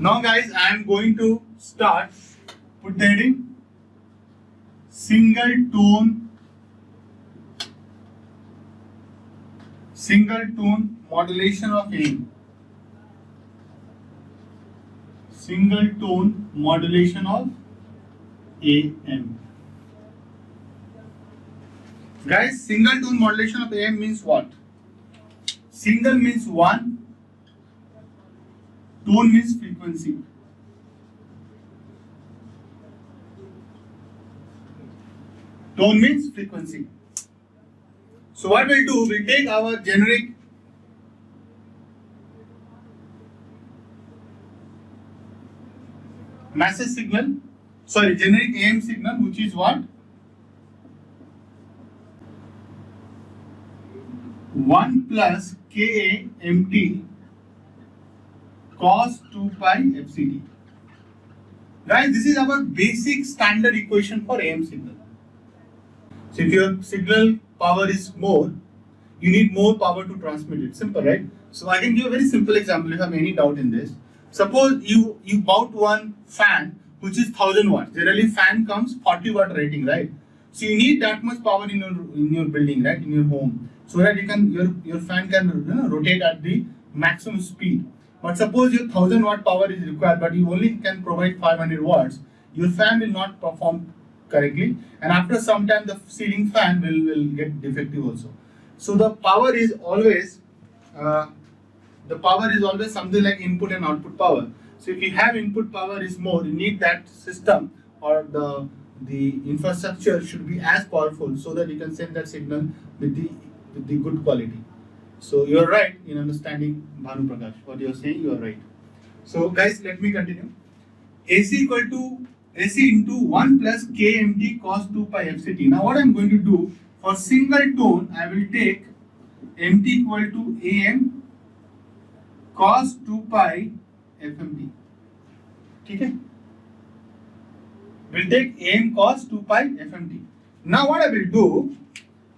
Now guys, I am going to start put the heading single tone modulation of AM. Single tone modulation of AM. Guys, single tone modulation of AM means what? Single means one, tone means frequency. Tone means frequency. So what we'll do, we'll take our generic message signal, generic AM signal, which is what? 1 plus Ka mt cos 2 pi fct. Guys, this is our basic standard equation for AM signal. So if your signal power is more, you need more power to transmit it. Simple, right? So I can give a very simple example if you have any doubt in this. Suppose you bought one fan which is 1000 watts. Generally fan comes 40 watt rating, right? So you need that much power in your building, right? In your home, so that your fan can rotate at the maximum speed. But suppose your 1000 watt power is required, but you only can provide 500 watts. Your fan will not perform correctly, and after some time the ceiling fan will get defective also. So the power is always something like input and output power. So if you have input power is more, you need that system or the infrastructure should be as powerful so that you can send that signal with the good quality. So you are right in understanding, Bhanu Prakash. What you are saying, you are right. So guys, let me continue. AC into 1 plus kmt cos 2 pi fct. Now what I am going to do, for single tone, I will take mt equal to am cos 2 pi fmt. Okay? We'll take am cos 2 pi fmt. Now what I will do,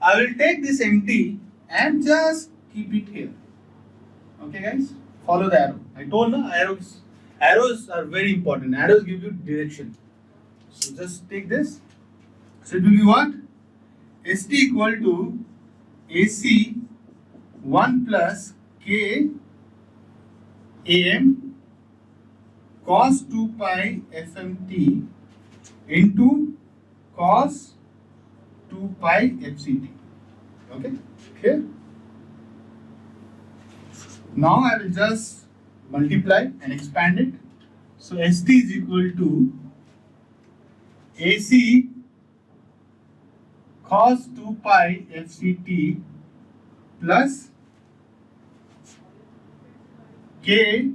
I will take this mt and just keep it here. Okay guys? Follow the arrow. I told you, arrows are very important. Arrows give you direction. So just take this. So it will be what? St equal to AC 1 plus K AM cos 2 pi FMT into cos 2 pi FCT. Okay? Clear? Now I will just multiply and expand it. So ST is equal to AC cos 2 pi FCT plus K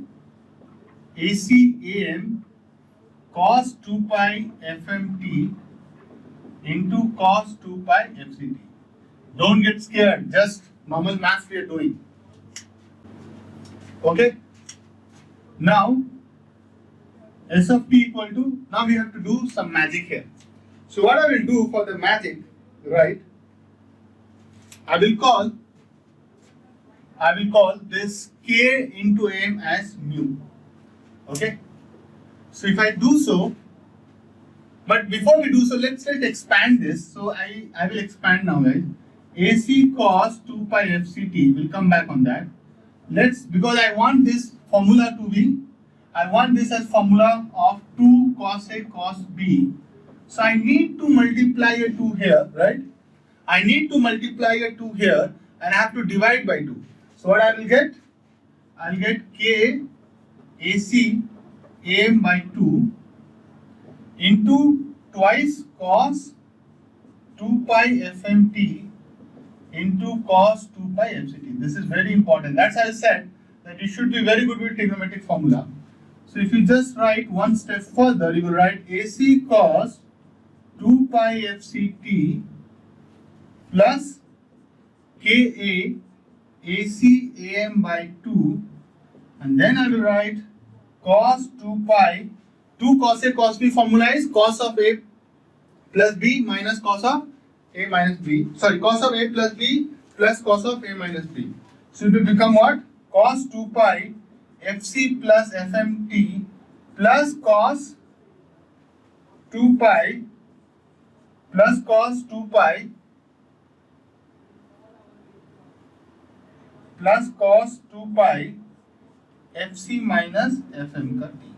AC AM cos 2 pi FMT into cos 2 pi FCT. Don't get scared, just normal maths we are doing. Okay? Now S of t equal to, now we have to do some magic here. So what I will do for the magic, right? I will call this K into AM as mu. Okay? So if I do so, but before we do so, let's expand this. So I will expand now, guys. AC cos 2 pi FCT, we'll come back on that. Because I want this formula to be, I want this as formula of 2 cos A cos B. So I need to multiply a 2 here, right? I need to multiply a 2 here and I have to divide by 2. So what I will get? I will get K AC AM by 2 into twice cos 2 pi FMT into cos 2 pi FCT. This is very important. That's why I said that you should be very good with trigonometric formula. So if you just write one step further, you will write AC cos 2 pi FCT plus KA AC AM by 2, and then I will write cos 2 pi, 2 cos A cos B formula is cos of A plus B minus cos of A minus B. Sorry, cos of A plus B plus cos of A minus B. So it will become what? Cos 2 pi FC plus FMT plus cos 2 pi plus cos 2 pi plus cos 2 pi fc minus fm का t.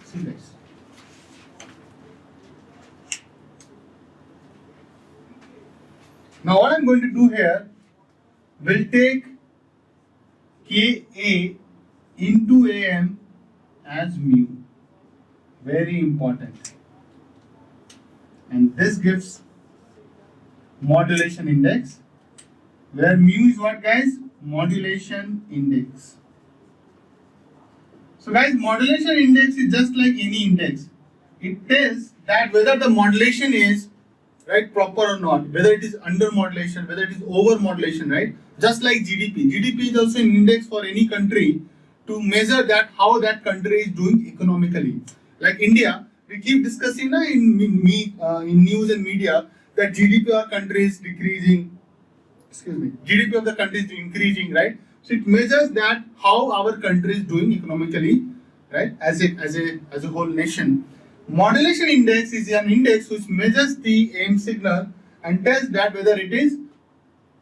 See guys. Now what I'm going to do here, we'll take Ka into Am as mu. Very important. And this gives modulation index, where mu is what guys? Modulation index. So guys, modulation index is just like any index. It tells that whether the modulation is right proper or not, whether it is under modulation, whether it is over modulation, right? Just like GDP. GDP is also an index for any country to measure that how that country is doing economically. Like India, we keep discussing in news and media that GDP of our country is decreasing. GDP of the country is increasing, right? So it measures that how our country is doing economically, right? As a whole nation. Modulation index is an index which measures the AM signal and tells that whether it is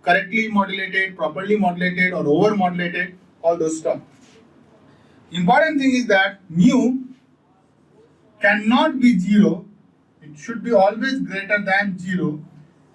correctly modulated, properly modulated, or over modulated, all those stuff. Important thing is that mu cannot be 0. It should be always greater than 0,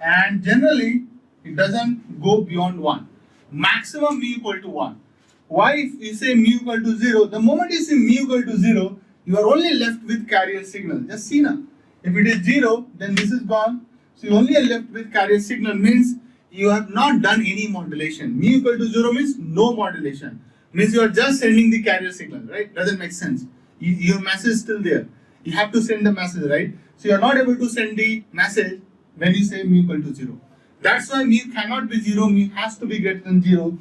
and generally it doesn't go beyond 1. Maximum mu equal to 1. Why if you say mu equal to 0? The moment you say mu equal to 0, you are only left with carrier signal. Just see now. If it is 0, then this is gone. So you only are left with carrier signal, means you have not done any modulation. Mu equal to 0 means no modulation. Means you are just sending the carrier signal, right? Doesn't make sense. Your message is still there. You have to send the message, right? So you are not able to send the message when you say mu equal to 0. That's why mu cannot be 0. Mu has to be greater than 0.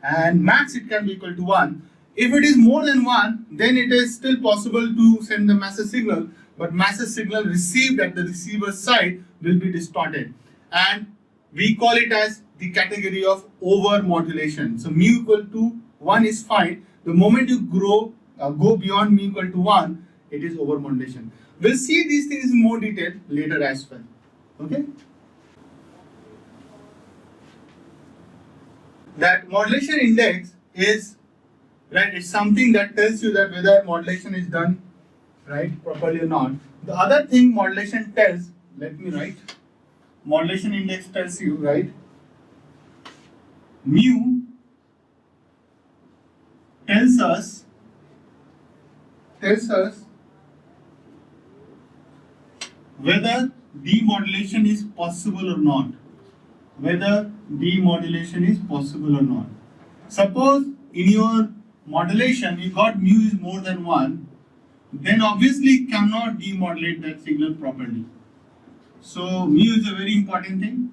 And max it can be equal to 1. If it is more than 1, then it is still possible to send the message signal, but message signal received at the receiver side will be distorted. And we call it as the category of over modulation. So mu equal to 1 is fine. The moment you go beyond mu equal to 1, it is over modulation. We'll see these things in more detail later as well. Okay? That modulation index is right, it's something that tells you that whether modulation is done right properly or not. The other thing modulation tells, let me write, modulation index tells you, right, mu tells us whether demodulation is possible or not. Whether demodulation is possible or not. Suppose in your modulation you got mu is more than 1, then obviously cannot demodulate that signal properly. So mu is a very important thing.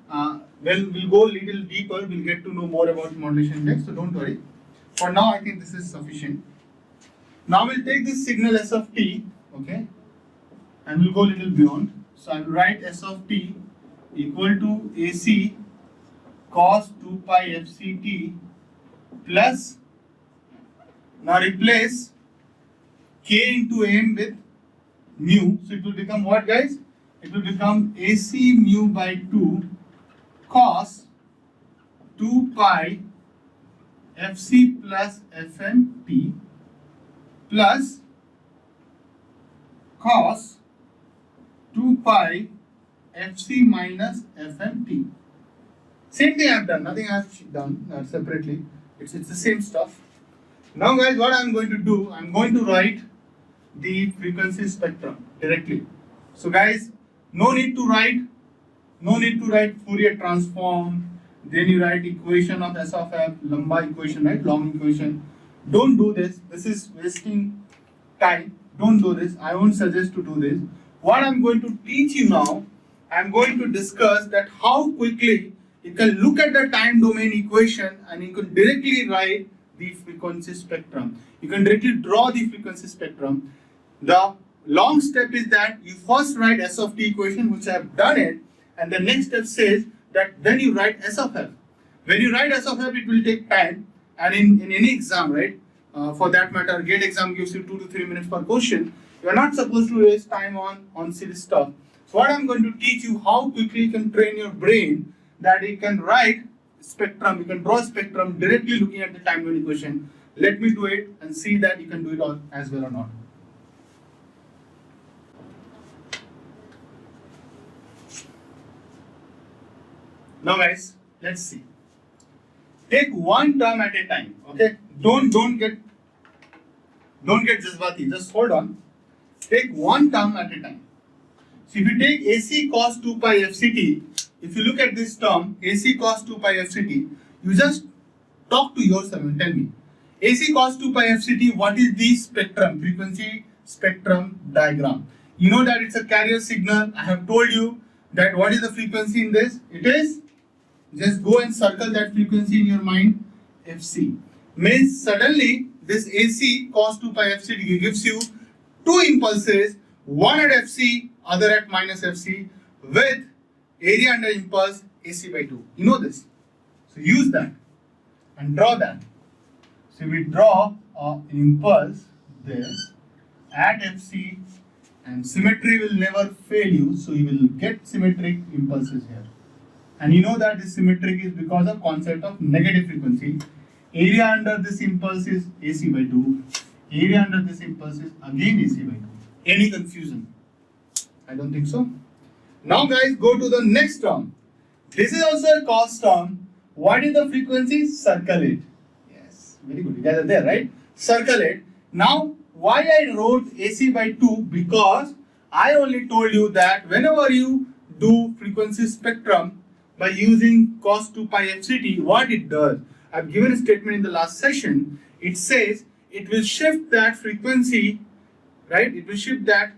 We'll go a little deeper, we'll get to know more about modulation index, so don't worry. For now I think this is sufficient. Now we'll take this signal S of t, okay, and we'll go a little beyond. So I will write S of t equal to AC cos 2 pi fct plus, now replace k into m with mu. So it will become what, guys? It will become AC mu by 2 cos 2 pi fc plus fmt plus cos 2 pi fc minus fmt. Same thing I have done, nothing I have done separately. It's the same stuff. Now guys, what I'm going to do, I'm going to write the frequency spectrum directly. So guys, no need to write Fourier transform, then you write equation of S of f, lamba equation, right, long equation. Don't do this. This is wasting time. Don't do this. I won't suggest to do this. What I'm going to teach you now, I'm going to discuss that how quickly you can look at the time domain equation and you can directly write the frequency spectrum. You can directly draw the frequency spectrum. The long step is that you first write S of t equation, which I have done it, and the next step says that then you write S of f. When you write S of f, it will take time, and in any exam, right, for that matter, GATE exam gives you 2 to 3 minutes per question. You are not supposed to waste time on silly stuff. So what I'm going to teach you, how quickly you can train your brain that you can write spectrum, you can draw spectrum directly looking at the time domain equation. Let me do it and see that you can do it all as well or not. Now guys, let's see. Take one term at a time. Okay? Don't get jazbati. Just hold on. Take one term at a time. So if you take AC cos 2 pi FCT, if you look at this term, AC cos 2 pi FCT, you just talk to yourself and tell me, AC cos 2 pi FCT, what is the spectrum, frequency spectrum diagram? You know that it's a carrier signal. I have told you that what is the frequency in this? It is, just go and circle that frequency in your mind, FC. Means suddenly this AC cos 2 pi FCT gives you two impulses, one at FC, other at minus FC, with area under impulse AC by 2. You know this. So use that and draw that. So we draw an impulse, this, at FC, and symmetry will never fail you, so you will get symmetric impulses here. And you know that this symmetric is because of concept of negative frequency. Area under this impulse is AC by 2. Area under this impulse is again AC by 2. Any confusion? I don't think so. Now guys, go to the next term. This is also a cos term. What is the frequency? Circle it. Yes, very good. You guys are there, right? Circle it. Now, why I wrote AC by 2? Because I only told you that whenever you do frequency spectrum by using cos 2 pi FCT, what it does, I've given a statement in the last session. It says it will shift that frequency, right? It will shift that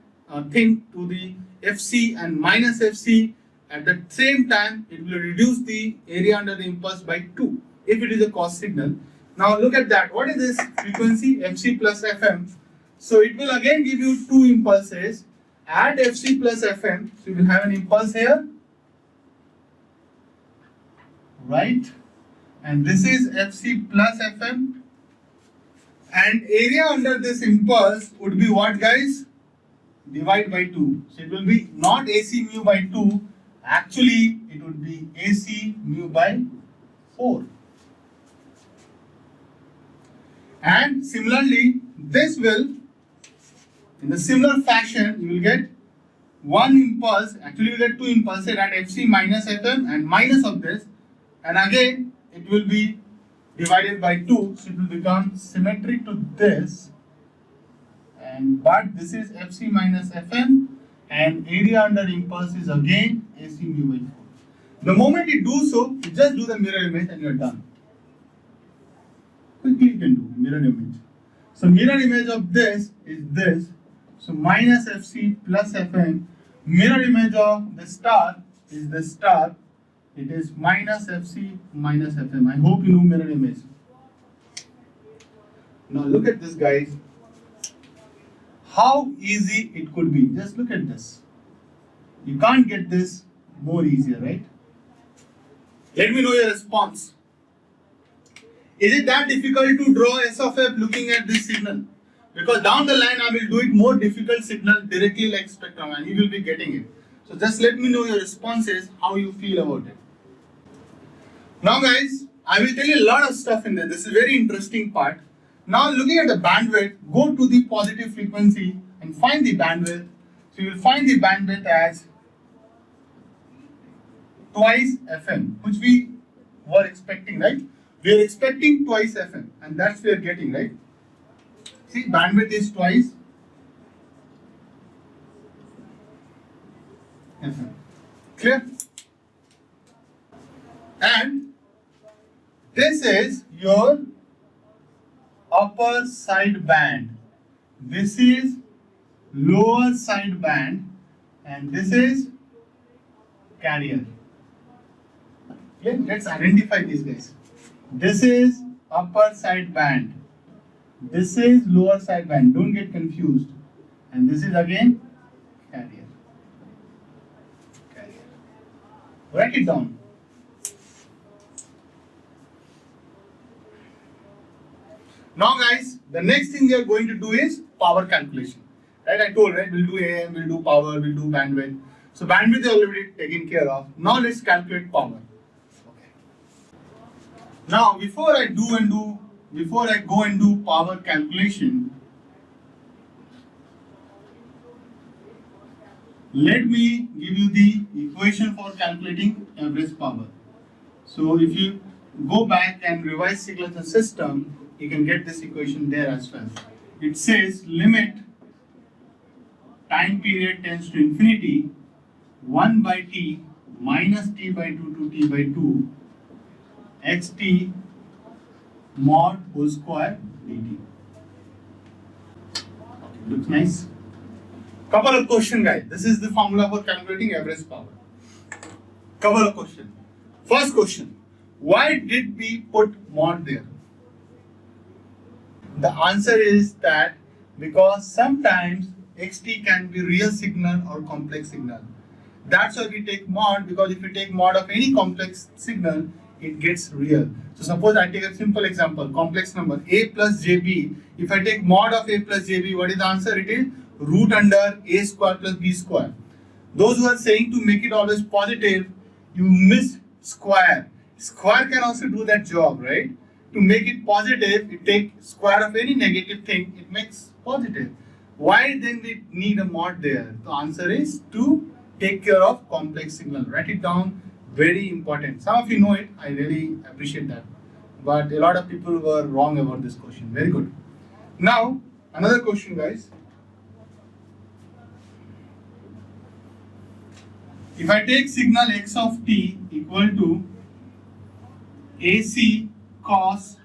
thing to the FC and minus FC. At the same time, it will reduce the area under the impulse by 2 if it is a cos signal. Now look at that. What is this frequency? FC plus FM. So it will again give you two impulses. Add FC plus FM. So you will have an impulse here, right? And this is FC plus FM. And area under this impulse would be what, guys? Divide by 2. So it will be not AC mu by 2. Actually, it would be AC mu by 4. And similarly, this will, in the similar fashion, you will get one impulse. Actually, you will get two impulses at FC minus FM and minus of this. And again, it will be divided by 2. So it will become symmetric to this. But this is FC minus FM. And area under impulse is again AC mu by 4. The moment you do so, you just do the mirror image and you are done. Quickly you can do mirror image. So mirror image of this is this. So minus FC plus FM. Mirror image of the star is the star. It is minus FC minus FM. I hope you know mirror image. Now look at this, guys. How easy it could be. Just look at this. You can't get this more easier, right? Let me know your response. Is it that difficult to draw S of F looking at this signal? Because down the line I will do it more difficult signal directly like spectrum and you will be getting it. So just let me know your responses, how you feel about it. Now guys, I will tell you a lot of stuff in there. This is a very interesting part. Now looking at the bandwidth, go to the positive frequency and find the bandwidth. So you will find the bandwidth as twice FM, which we were expecting, right? We are expecting twice FM and that's what we are getting, right? See, bandwidth is twice FM. Clear? And this is your upper side band. This is lower side band and this is carrier. Okay, let's identify these guys. This is upper side band. This is lower side band. Don't get confused. And this is again carrier. Carrier. Write it down. Now guys, the next thing we are going to do is power calculation. Right, I told, right, we'll do AM, we'll do power, we'll do bandwidth. So bandwidth is already taken care of. Now let's calculate power. Okay. Now before I go and do power calculation, let me give you the equation for calculating average power. So if you go back and revise Singleton system, you can get this equation there as well. It says limit time period tends to infinity 1 by t minus t by 2 to t by 2 xt mod whole square dt. Looks nice. Couple of questions, guys. This is the formula for calculating average power. Couple of questions. First question, why did we put mod there? The answer is that because sometimes xt can be real signal or complex signal. That's why we take mod, because if you take mod of any complex signal, it gets real. So suppose I take a simple example, complex number a plus jb. If I take mod of a plus jb, what is the answer? It is root under a square plus b square. Those who are saying to make it always positive, you miss square. Square can also do that job, right? To make it positive, you take square of any negative thing, it makes positive. Why then we need a mod there? The answer is to take care of complex signal. Write it down, very important. Some of you know it, I really appreciate that. But a lot of people were wrong about this question. Very good. Now, another question, guys. If I take signal x of t equal to AC cos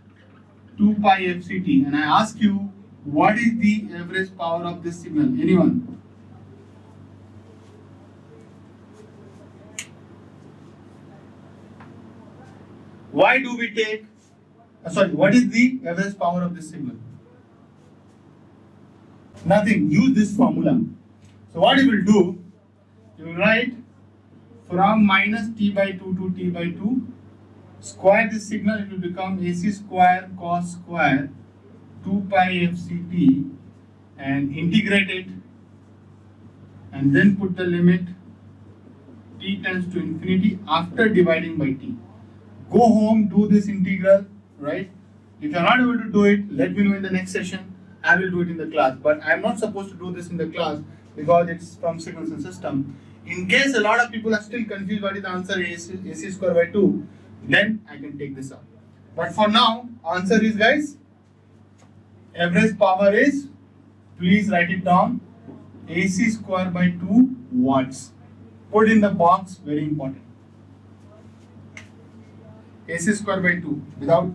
2 pi fct and I ask you what is the average power of this signal? Anyone? Why do we take, what is the average power of this signal? Nothing, use this formula. So what you will do, you will write from minus t by 2 to t by 2, square this signal, it will become AC square cos square 2 pi fct and integrate it and then put the limit t tends to infinity after dividing by t. Go home, do this integral, right? If you are not able to do it, let me know in the next session. I will do it in the class, but I am not supposed to do this in the class because it's from Singleton system. In case a lot of people are still confused what is the answer is AC square by 2, then I can take this up. But for now, answer is, guys, average power is, please write it down, AC square by 2 watts. Put in the box, very important. AC square by 2 without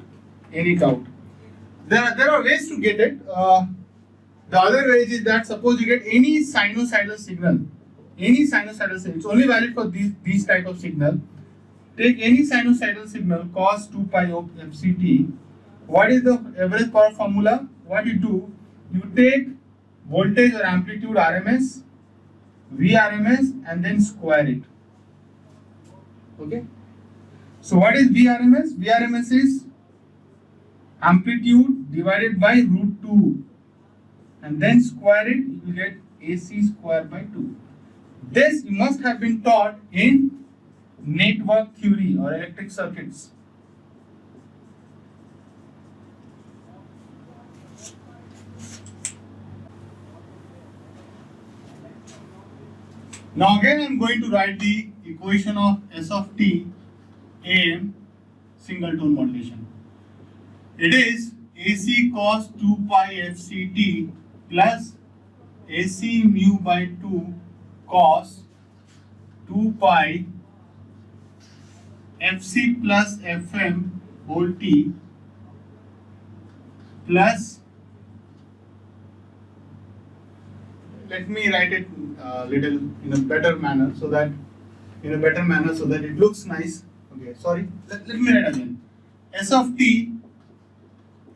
any doubt. There are ways to get it. The other way is that suppose you get any sinusoidal signal, it's only valid for these type of signal. Take any sinusoidal signal cos 2 pi of fct. What is the average power formula? What you do, you take voltage or amplitude RMS, VRMS and then square it. Okay. So what is VRMS? VRMS is amplitude divided by root 2 and then square it, you will get AC square by 2. This you must have been taught in network theory or electric circuits. Now again I am going to write the equation of S of t AM singleton modulation. It is AC cos 2 pi fct plus AC mu by 2 cos 2 pi fc plus fm whole t plus, let me write it little in a better manner so that it looks nice. Okay, sorry, let me write again. S of t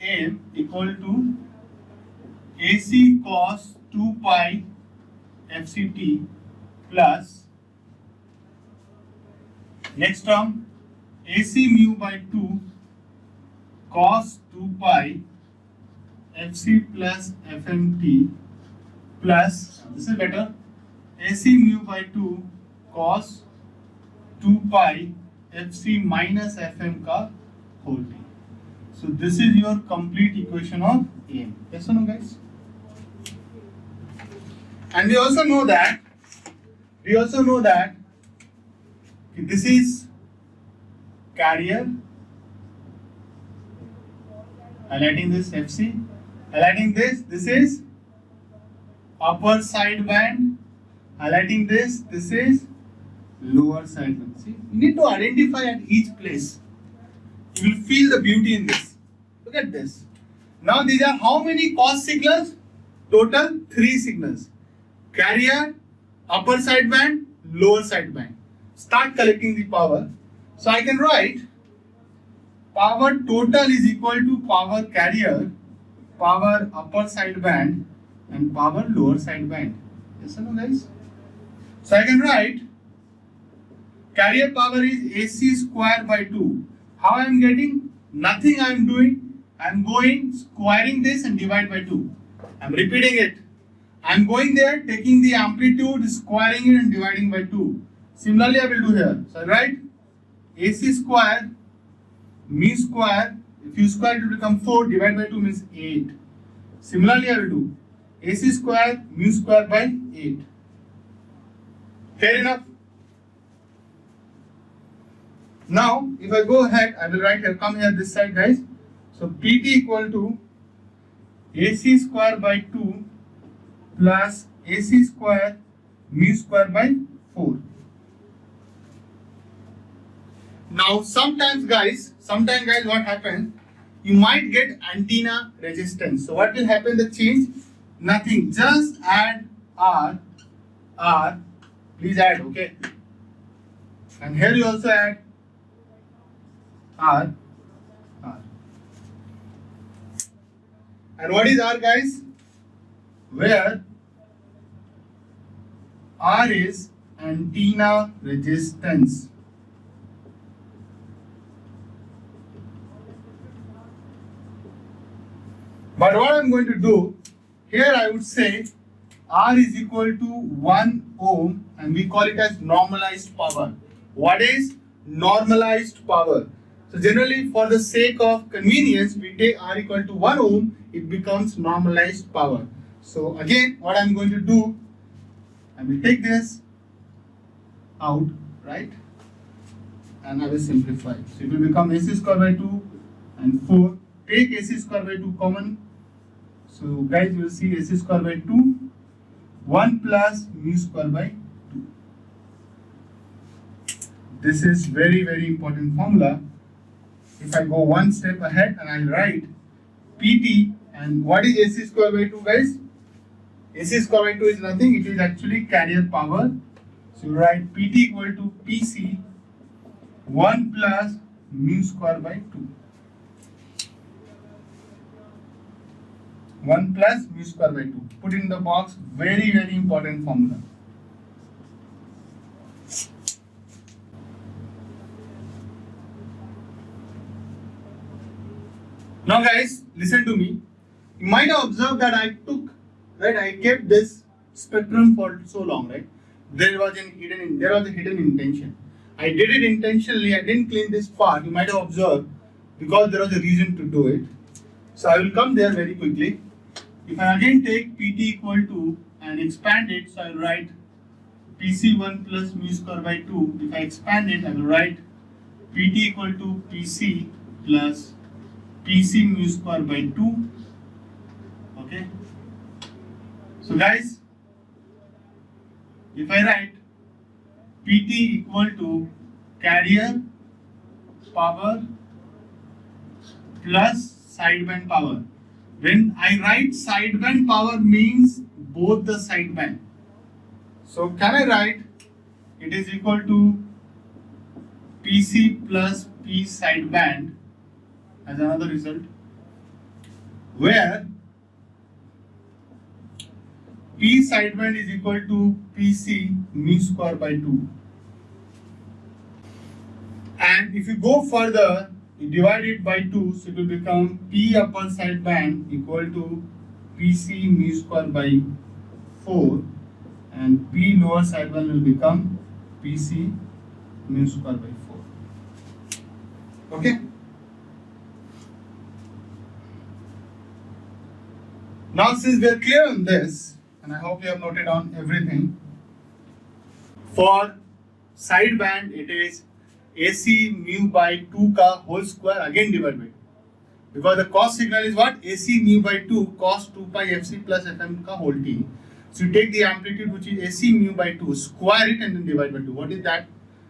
AM equal to AC cos 2 pi fct plus next term AC mu by 2 cos 2 pi FC plus FMT plus, this is better, AC mu by 2 cos 2 pi FC minus FM ka whole t. So this is your complete equation of AM. Yes or no, guys? And we also know that this is carrier, highlighting this FC, highlighting this is upper sideband, highlighting this is lower sideband. See, you need to identify at each place. You will feel the beauty in this. Look at this. Now these are how many cos signals? Total 3 signals. Carrier, upper sideband, lower sideband. Start collecting the power. So I can write power total is equal to power carrier, power upper sideband, and power lower sideband. Yes or no, guys? So I can write carrier power is AC square by 2. How I am getting? Nothing I am doing. I am going squaring this and divide by 2. I am repeating it. I am going there, taking the amplitude, squaring it and dividing by 2. Similarly, I will do here. So I write AC square, mu square. If you square it will become 4, divide by 2 means 8. Similarly, I will do AC square, mu square by 8. Fair enough? Now, if I go ahead, I will write here, come here this side, guys. So PT equal to AC square by 2 plus AC square mu square by 4. Now sometimes guys what happens, you might get antenna resistance. So what will happen, the change? Nothing, just add R, please add, okay? And here you also add R. And what is R, guys? Where R is antenna resistance. But what I am going to do, here I would say R is equal to 1 ohm and we call it as normalized power. What is normalized power? So generally for the sake of convenience, we take R equal to 1 ohm, it becomes normalized power. So again, what I am going to do, I will take this out, right? And I will simplify. So it will become AC square by 2 and 4. Take AC square by 2 common. So guys, you will see AC square by 2, 1 plus mu square by 2. This is very, very important formula. If I go one step ahead and I'll write PT, and what is AC square by 2, guys? AC square by 2 is nothing, it is actually carrier power. So you write PT equal to PC 1 plus mu square by 2. 1 plus mu square by 2. Put in the box, very, very important formula. Now guys, listen to me. You might have observed that I kept this spectrum for so long, right? There was a hidden intention. I did it intentionally, I didn't clean this part, you might have observed, because there was a reason to do it. So I will come there very quickly. If I again take PT equal to and expand it, so I will write PC 1 plus mu square by 2. If I expand it, I will write PT equal to PC plus PC mu square by 2. Okay. So guys, if I write PT equal to carrier power plus sideband power. When I write sideband power means both the sideband. So can I write it is equal to PC plus P sideband as another result, where P sideband is equal to PC mu square by 2. And if you go further, you divide it by 2, so it will become P upper sideband equal to PC mu square by 4, and P lower sideband will become PC mu square by 4. Okay. Now since we are clear on this, and I hope you have noted down everything, for sideband it is AC mu by 2 ka whole square again divided by 2. Because the cos signal is what? AC mu by 2 cos 2 pi fc plus fm ka whole t. So you take the amplitude which is AC mu by 2, square it and then divide by 2. What is that?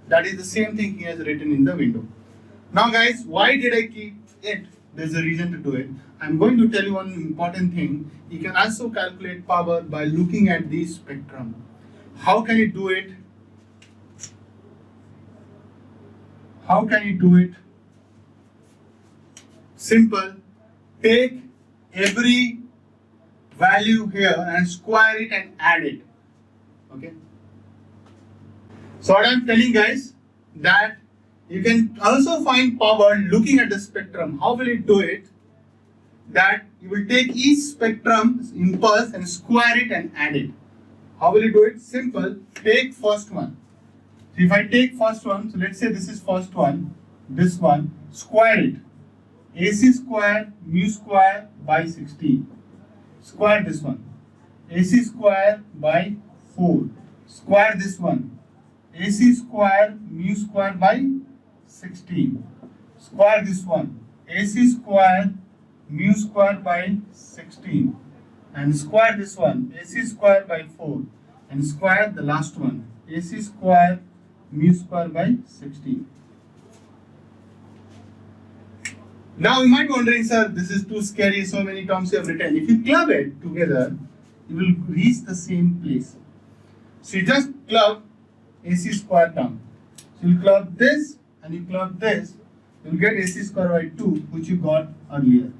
That is the same thing he has written in the window. Now guys, why did I keep it? There's a reason to do it. I'm going to tell you one important thing. You can also calculate power by looking at the spectrum. How can you do it? How can you do it? Simple. Take every value here and square it and add it. Okay. So what I'm telling guys, that you can also find power looking at the spectrum. How will it do it? That you will take each spectrum impulse and square it and add it. How will you do it? Simple. Take first one. So if I take first one, so let's say this is first one, this one, square it. AC square mu square by 16. Square this one. AC square by 4. Square this one. AC square mu square by 16. Square this one. AC square mu square by 16. And square this one. AC square by 4. And square the last one. AC square mu square by 16. Now you might be wondering, sir, this is too scary, so many terms you have written. If you club it together, you will reach the same place. So you just club AC square term. So you club this and you club this, you will get AC square by 2, which you got earlier.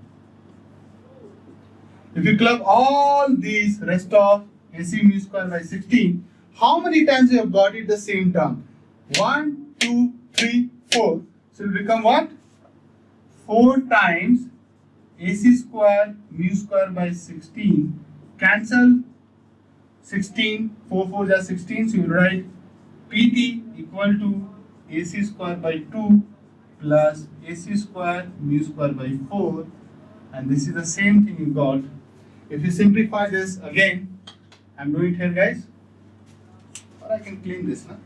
If you club all these rest of AC mu square by 16, how many times you have got it the same term? 1, 2, 3, 4. So it will become what? 4 times AC square mu square by 16. Cancel 16, 4 4 is 16, so you write PT equal to AC square by 2 plus AC square mu square by 4, and this is the same thing you got. If you simplify this again, I'm doing it here guys, or I can clean this now.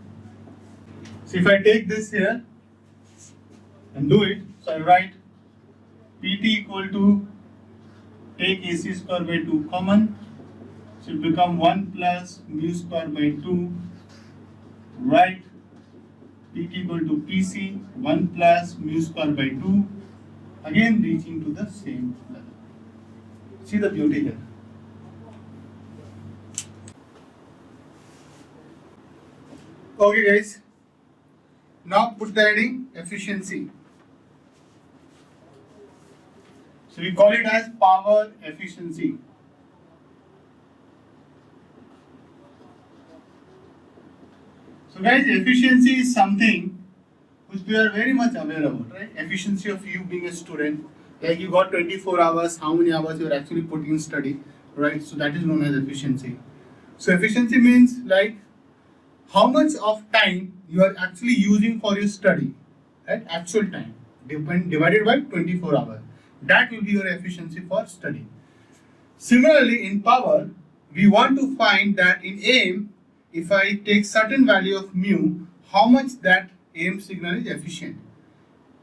So if I take this here and do it, so I write PT equal to, take AC square by 2 common, so it become 1 plus mu square by 2, right, PT equal to PC, 1 plus mu square by 2, again reaching to the same level. See the beauty here. Okay guys, now put the heading efficiency. So we call it as power efficiency. So guys, efficiency is something which we are very much aware about, right? Efficiency of you being a student, like you got 24 hours, how many hours you are actually putting in study, right? So that is known as efficiency. So efficiency means like how much of time you are actually using for your study, right? Actual time divided by 24 hours. That will be your efficiency for study. Similarly, in power, we want to find that in AM, if I take certain value of mu, how much that AM signal is efficient.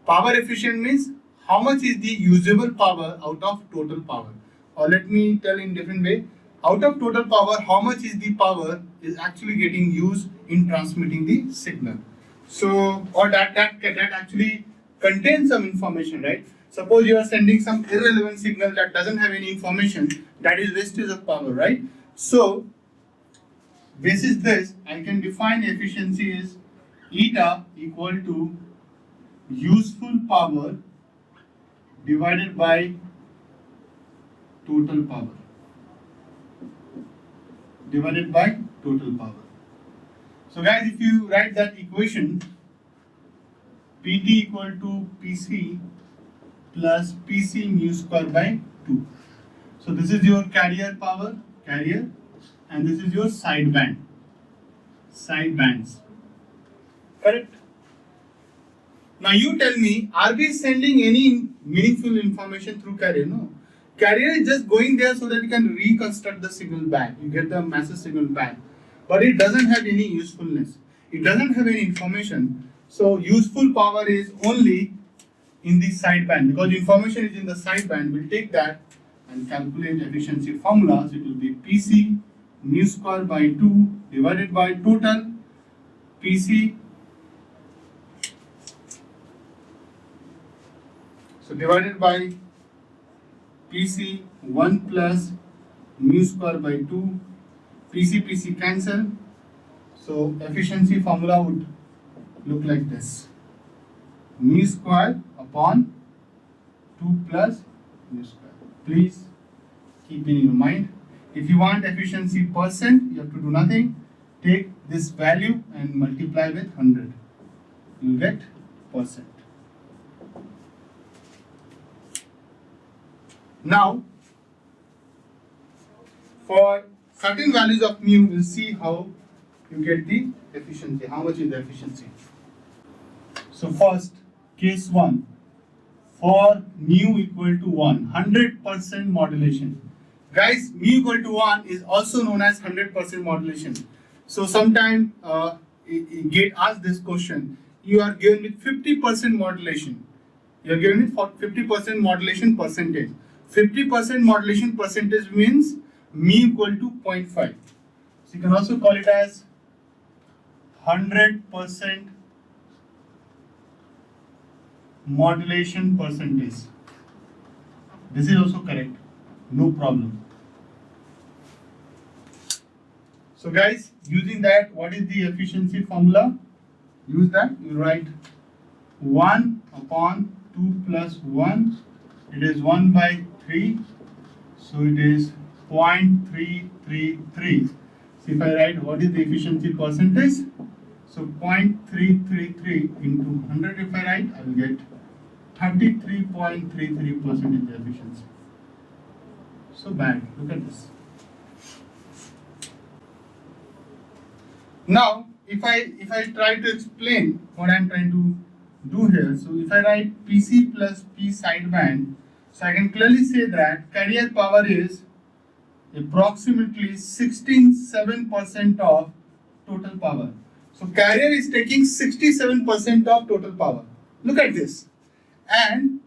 Power efficient means how much is the usable power out of total power. Or let me tell in different way, out of total power, how much is the power is actually getting used in transmitting the signal. So, or that actually contains some information, right? Suppose you are sending some irrelevant signal that doesn't have any information, that is wastage of power, right? So, basis this, I can define efficiency is eta equal to useful power divided by total power. Divided by total power. So guys, if you write that equation, PT equal to PC plus PC mu square by 2. So this is your carrier power, carrier, and this is your sideband, sidebands. Correct? Now you tell me, are we sending any meaningful information through carrier? No. Carrier is just going there so that you can reconstruct the signal back. You get the massive signal back. But it doesn't have any usefulness. It doesn't have any information. So useful power is only in the sideband. Because information is in the sideband, we'll take that and calculate efficiency formulas. It will be PC mu square by 2 divided by total PC. So divided by PC 1 plus mu square by 2, PC cancel. So efficiency formula would look like this. Mu square upon 2 plus mu square. Please keep it in your mind. If you want efficiency percent, you have to do nothing. Take this value and multiply with 100. You will get percent. Now, for certain values of mu, we'll see how you get the efficiency. How much is the efficiency? So first, case 1. For mu equal to 1, 100% modulation. Guys, mu equal to 1 is also known as 100% modulation. So sometime you get asked this question. You are given with 50% modulation. You are given with 50% modulation percentage. 50% modulation percentage means mu equal to 0.5. So you can also call it as 100% modulation percentage. This is also correct. No problem. So guys, using that, what is the efficiency formula? Use that. You write 1 upon 2 plus 1. It is 1 by 3. So it is 0.333. So if I write what is the efficiency percentage? So 0.333 into 100 if I write, I will get 33.33% efficiency. So bad. Look at this. Now, if I try to explain what I am trying to do here, so if I write PC plus P sideband, so I can clearly say that carrier power is approximately 67% of total power. So carrier is taking 67% of total power. Look at this. And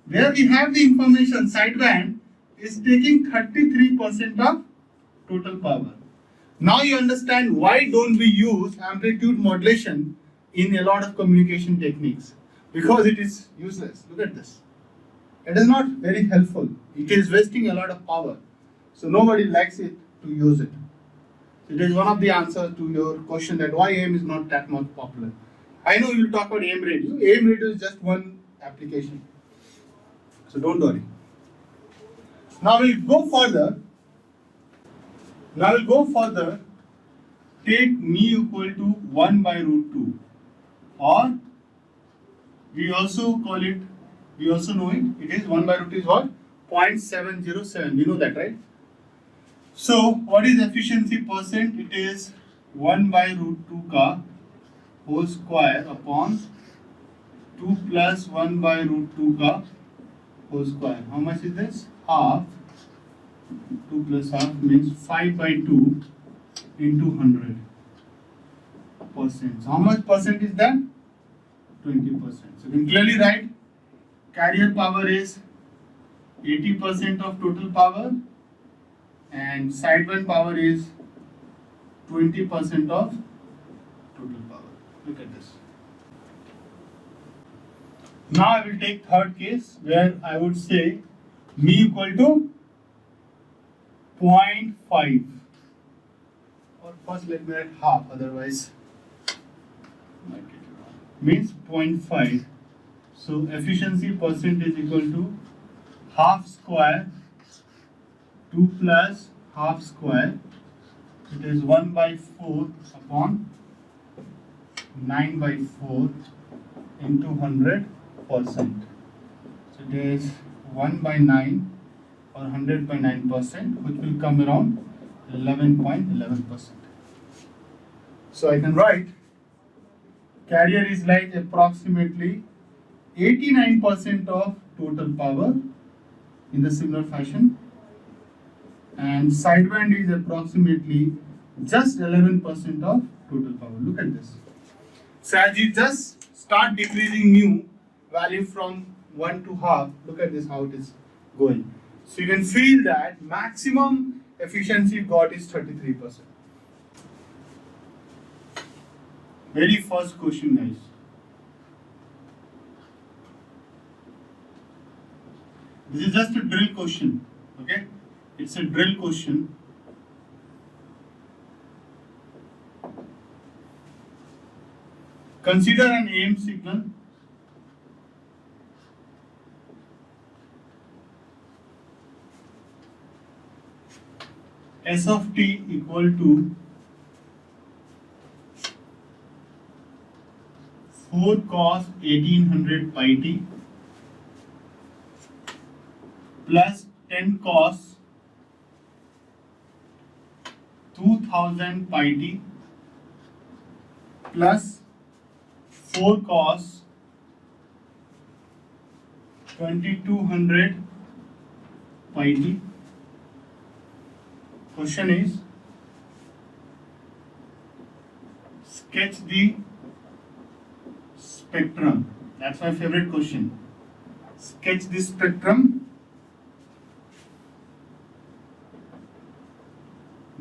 where we have the information, sideband is taking 33% of total power. Now you understand why don't we use amplitude modulation in a lot of communication techniques. Because it is useless. Look at this. It is not very helpful. It is wasting a lot of power. So nobody likes it to use it. It is one of the answers to your question that why AM is not that much popular. I know you will talk about AM radio. AM radio is just one application. So don't worry. Now we'll go further. Take mu equal to 1 by root 2. Or we also know it, it is 1 by root 2 is what? 0.707. We know that, right? So what is efficiency percent? It is 1 by root 2 ka whole square upon 2 plus 1 by root 2 ka whole square. How much is this? Half. 2 plus half means 5 by 2 into 100%. So how much percent is that? 20%. So you can clearly write carrier power is 80% of total power and sideband power is 20% of total power. Look at this. Now I will take third case where I would say mu equal to 0.5. Or first let me write half, otherwise might get it wrong. Means 0.5. So efficiency percent is equal to half square 2 plus half square. It is 1 by 4 upon 9 by 4 into 100%. So it is 1 by 9 or 100 by 9%, which will come around 11.11%. So I can write carrier is like approximately 89% of total power in the similar fashion, and sideband is approximately just 11% of total power. Look at this. So as you just start decreasing mu value from 1 to half, look at this how it is going. So you can feel that maximum efficiency got is 33%. Very first question, guys. This is just a drill question, okay? It's a drill question. Consider an AM signal. S of t equal to 4 cos 1800 pi t plus 10 cos 2000 pi t plus 4 cos 2200 pi t. Question is, sketch the spectrum. That's my favorite question. Sketch the spectrum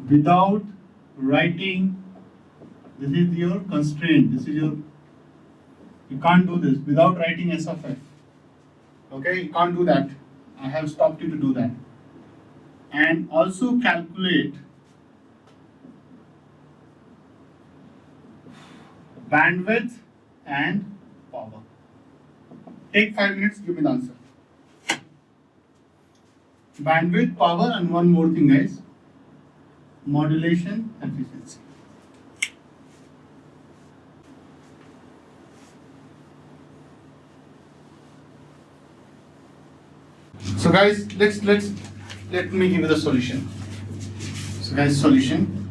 without writing. This is your constraint. This is your, you can't do this without writing S of f. Okay, you can't do that. I have stopped you to do that. And also calculate bandwidth and power. Take 5 minutes, give me the answer. Bandwidth, power, and one more thing, guys. Modulation efficiency. So guys, let me give you the solution. So guys, solution.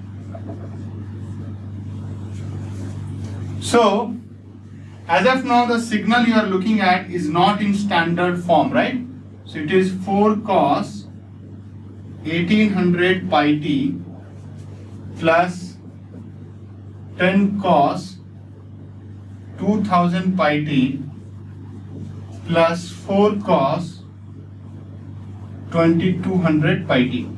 So as of now, the signal you are looking at is not in standard form, right? So it is 4 cos 1800 pi t plus 10 cos 2000 pi t plus 4 cos 2200 pi t.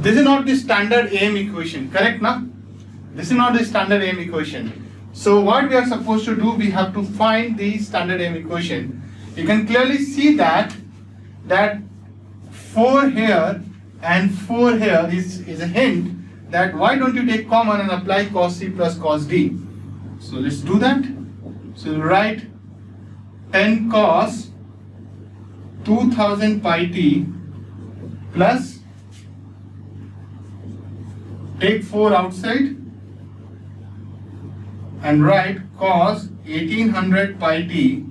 This is not the standard AM equation, correct now? This is not the standard AM equation. So what we are supposed to do, we have to find the standard AM equation. You can clearly see that 4 here and 4 here is a hint that why don't you take common and apply cos C plus cos D. So let's do that. So we'll write 10 cos 2000 pi t plus, take 4 outside and write cos 1800 pi t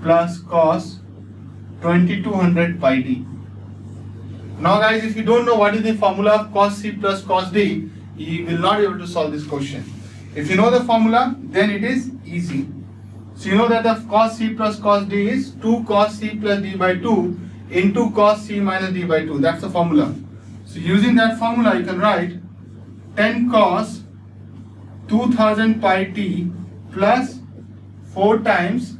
plus cos 2200 pi t. Now guys, if you don't know what is the formula of cos C plus cos D, you will not be able to solve this question. If you know the formula, then it is easy. So you know that the cos C plus cos D is 2 cos C plus D by 2 into cos C minus D by 2. That's the formula. So using that formula, you can write 10 cos 2000 pi t plus 4 times,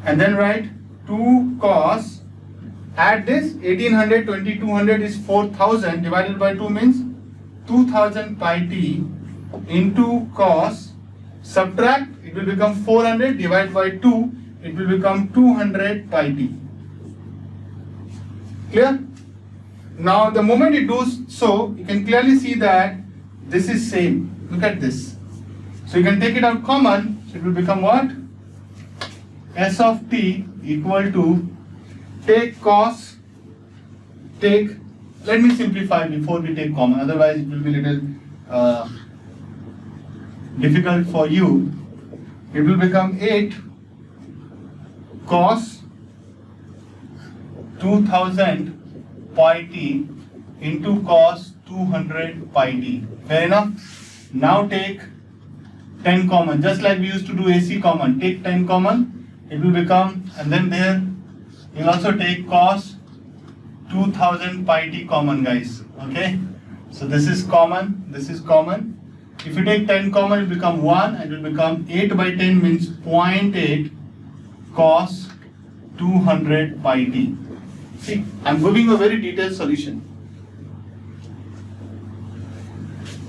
and then write 2 cos, add this 1800, 2200 is 4000 divided by 2 means 2000 pi t into cos, subtract, it will become 400, divide by 2, it will become 200 pi t. Clear? Now the moment it does so, you can clearly see that this is same. Look at this. So you can take it out common, so it will become what? S of t equal to, take cos, let me simplify before we take common, otherwise it will be little difficult for you. It will become 8 cos 2000 pi t into cos 200 pi t. Fair enough? Now take 10 common, just like we used to do AC common. Take 10 common, it will become, and then there you'll also take cos 2000 pi t common, guys. Okay? So this is common, this is common. If you take 10 common, it will become 1 and it will become 8 by 10 means 0.8 cos 200 pi t. See, I'm giving a very detailed solution.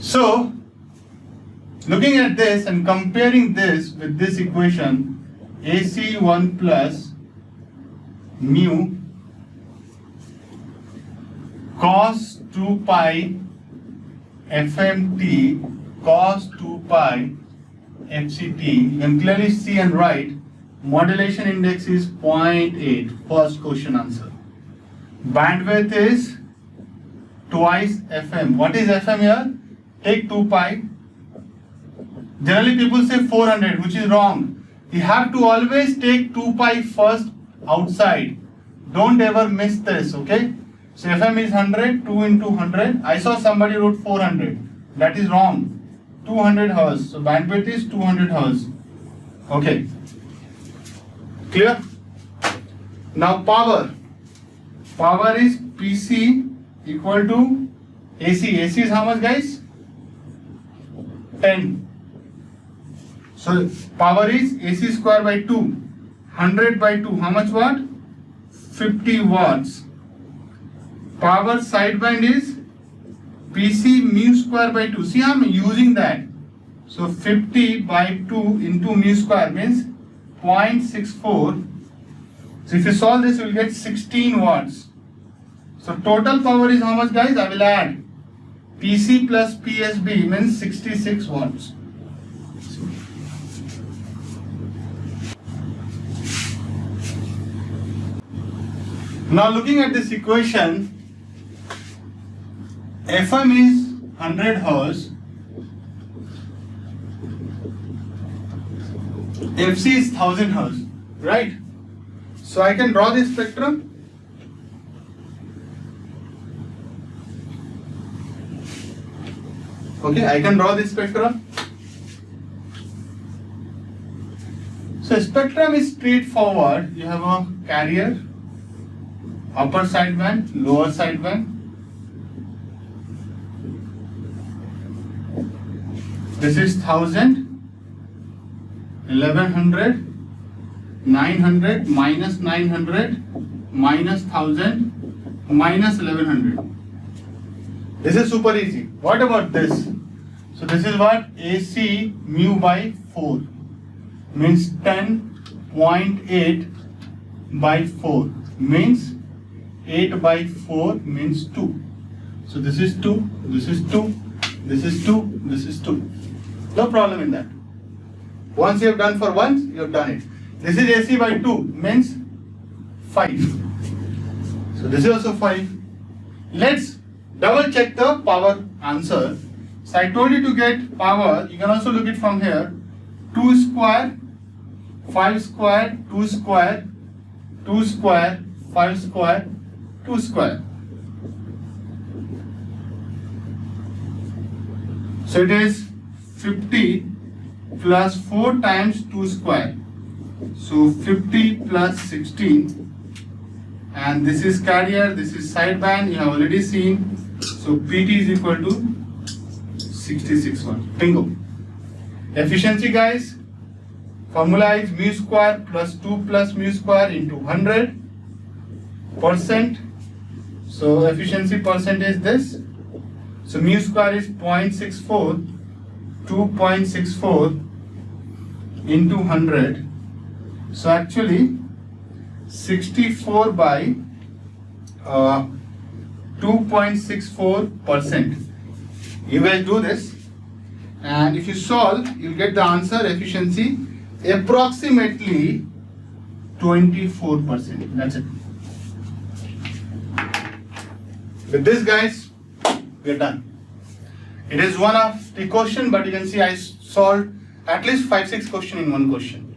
So, looking at this and comparing this with this equation, AC1 plus mu cos 2 pi FMT cos 2 pi FCT, you can clearly see and write modulation index is 0.8, first question answer. Bandwidth is twice FM. What is FM here? Take 2 pi. Generally people say 400, which is wrong. You have to always take 2 pi first outside. Don't ever miss this, okay? So FM is 100, 2 into 100. I saw somebody wrote 400. That is wrong. 200 Hz. So bandwidth is 200 Hz. Okay. Clear? Now power. Power is PC equal to AC. AC is how much, guys? 10. So power is AC square by 2. 100 by 2. How much watt? 50 watts. Power sideband is PC mu square by 2. See, I'm using that. So 50 by 2 into mu square means 0.64. So if you solve this, you will get 16 watts. So total power is how much, guys? I will add PC plus PSB means 66 watts. Now looking at this equation, FM is 100 Hz, FC is 1000 Hz, right? So I can draw this spectrum. Okay, I can draw this spectrum. So spectrum is straightforward. You have a carrier, upper sideband, lower sideband. This is 1000, 1100, 900, minus 900, minus 1000, minus 1100. This is super easy. What about this? So this is what? AC mu by 4 means 10.8 by 4 means 8 by 4 means 2. So this is 2, this is 2, this is 2, this is 2. No problem in that. Once you have done for once, you have done it. This is AC by 2 means 5. So this is also 5. Let's double check the power answer. So I told you to get power, you can also look it from here. 2 square, 5 square, 2 square, 2 square, 5 square, 2 square. So it is 50 plus 4 times 2 square. So 50 plus 16. And this is carrier, this is sideband, you have already seen. So PT is equal to 66 watts. Bingo. Efficiency, guys. Formula is mu square plus 2 plus mu square into 100%. So efficiency percent is this. So mu square is 0.64. 2.64 into 100. So actually 64 by 2.64%. You guys do this, and if you solve, you'll get the answer efficiency approximately 24%. That's it. With this, guys, we're done. It is one of the question, but you can see I solved at least 5-6 question in one question.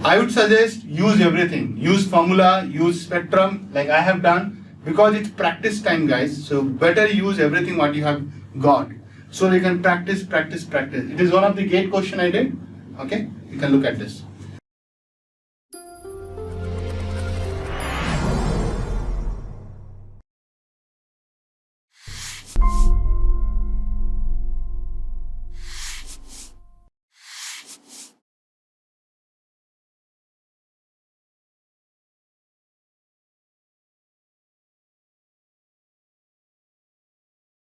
I would suggest use everything. Use formula, use spectrum like I have done, because it's practice time, guys. So better use everything what you have got. So you can practice. It is one of the gate question I did. Okay, you can look at this.